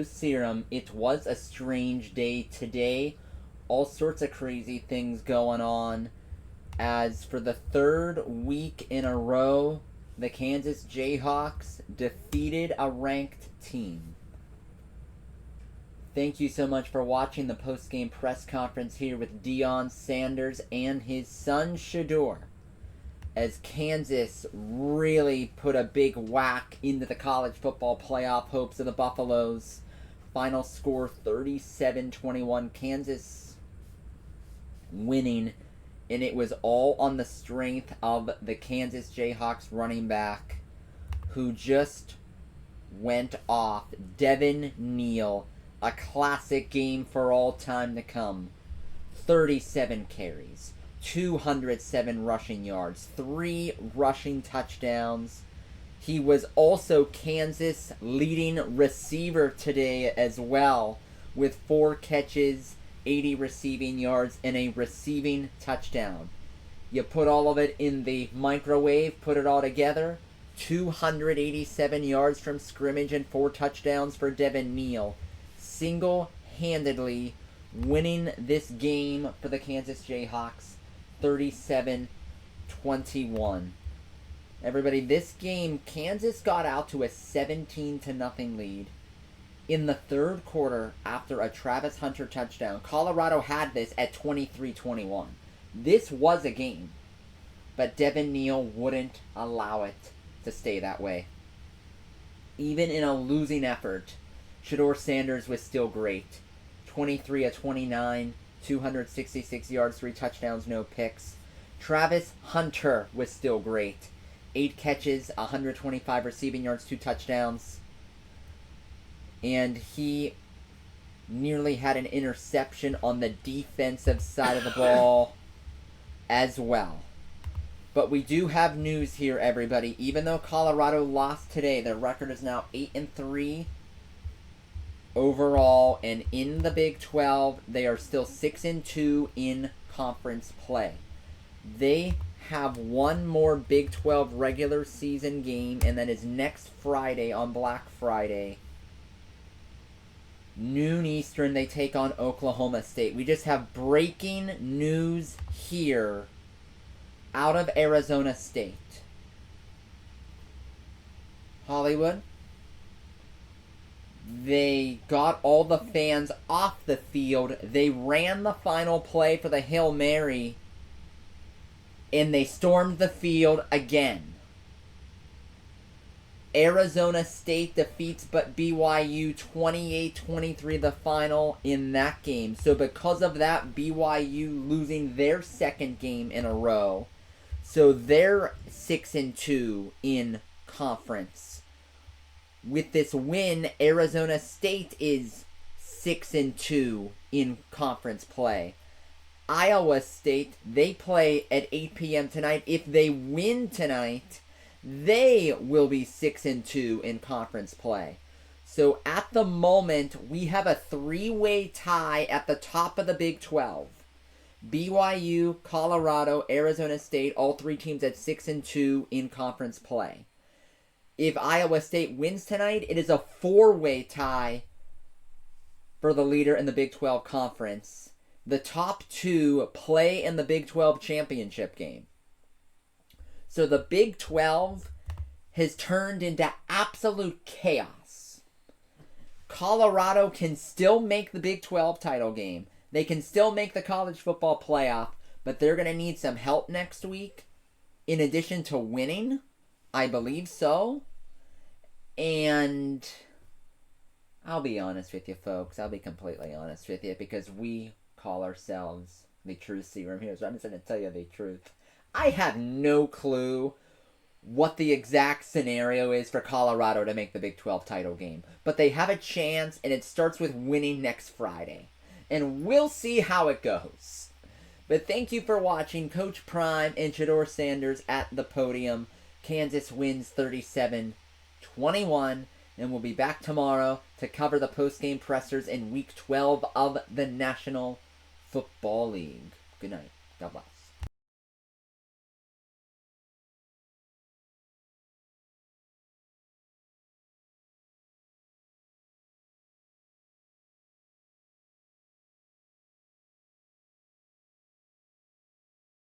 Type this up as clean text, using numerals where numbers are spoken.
Serum, it was a strange day today. All sorts of crazy things going on. As for the third week in a row, the Kansas Jayhawks defeated a ranked team. Thank you so much for watching the post-game press conference here with Deion Sanders and his son Shedeur, as Kansas really put a big whack into the college football playoff hopes of the Buffaloes. Final score 37-21, Kansas winning, and it was all on the strength of the Kansas Jayhawks running back, who just went off. Devin Neal, a classic game for all time to come. 37 carries, 207 rushing yards, 3 rushing touchdowns. He was also Kansas' leading receiver today as well, with 4 catches, 80 receiving yards, and a receiving touchdown. You put all of it in the microwave, put it all together, 287 yards from scrimmage and 4 touchdowns for Devin Neal, single-handedly winning this game for the Kansas Jayhawks, 37-21. Everybody, this game, Kansas got out to a 17-0 lead. In the third quarter, after a Travis Hunter touchdown, Colorado had this at 23-21. This was a game, but Devin Neal wouldn't allow it to stay that way. Even in a losing effort, Shedeur Sanders was still great. 23 of 29, 266 yards, 3 touchdowns, no picks. Travis Hunter was still great. 8 catches, 125 receiving yards, 2 touchdowns. And he nearly had an interception on the defensive side of the ball as well. But we do have news here, everybody. Even though Colorado lost today, their record is now 8-3 overall. And in the Big 12, they are still 6-2 in conference play. They have one more Big 12 regular season game, and that is next Friday on Black Friday. Noon Eastern, they take on Oklahoma State. We just have breaking news here out of Arizona State. Hollywood, they got all the fans off the field. They ran the final play for the Hail Mary, and they stormed the field again. Arizona State defeats BYU 28-23, the final in that game. So because of that, BYU losing their second game in a row. So they're 6-2 in conference. With this win, Arizona State is 6-2 in conference play. Iowa State, they play at 8 p.m. tonight. If they win tonight, they will be 6-2 in conference play. So at the moment, we have a 3-way tie at the top of the Big 12. BYU, Colorado, Arizona State, all 3 teams at 6-2 in conference play. If Iowa State wins tonight, it is a 4-way tie for the leader in the Big 12 conference. The top 2 play in the Big 12 championship game. So the Big 12 has turned into absolute chaos. Colorado can still make the Big 12 title game. They can still make the college football playoff, but they're going to need some help next week. In addition to winning, I believe so. And I'll be honest with you, folks. I'll be completely honest with you, because we call ourselves the Truth Serum here, so I'm just going to tell you the truth. I have no clue what the exact scenario is for Colorado to make the Big 12 title game. But they have a chance, and it starts with winning next Friday. And we'll see how it goes. But thank you for watching. Coach Prime and Shedeur Sanders at the podium. Kansas wins 37-21. And we'll be back tomorrow to cover the post-game pressers in Week 12 of the National Football League. Good night. God bless.